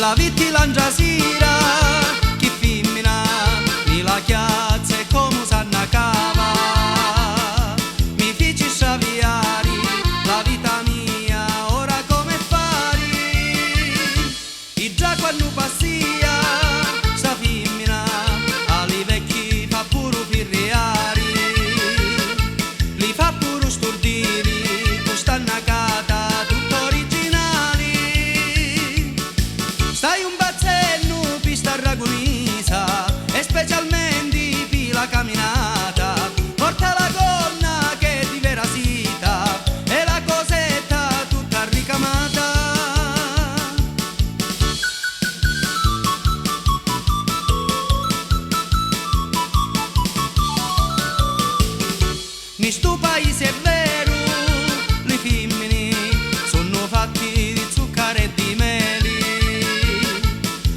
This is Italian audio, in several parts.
la vita lancia sera, chi femmina, mi la chiazza e come sanna cava. Mi feci sciaviare la vita mia, ora come fare? E già quando passia, sta femmina, ali vecchi fa pure firreari, li fa pure stordire, questa nacata tutto originali. Stai un bazzello pista ragunisa, e specialmente per la camminata, porta la gonna che è di vera sita, e la cosetta tutta ricamata. In sto paese è vero, le femmine sono fatti di zucchero e di meli,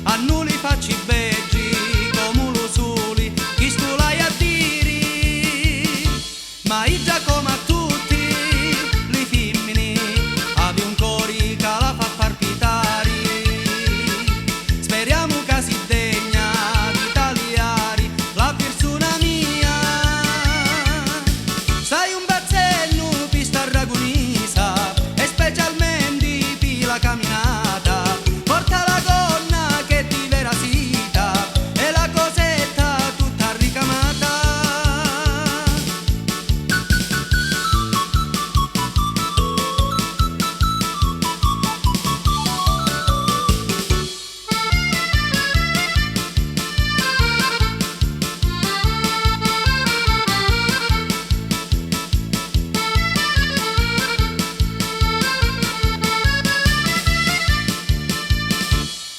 a noi li facci beggi come lo soli, chi sto l'hai a dire, ma io già come a tutti, le femmine ave un cuore che la fa palpitare, speriamo che si degna di tagliare la persona mia. Sai un bazzello pista ragunisa, e specialmente per la camminata, porta la gonna che è di vera sita, e la cosetta tutta ricamata.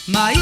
Ma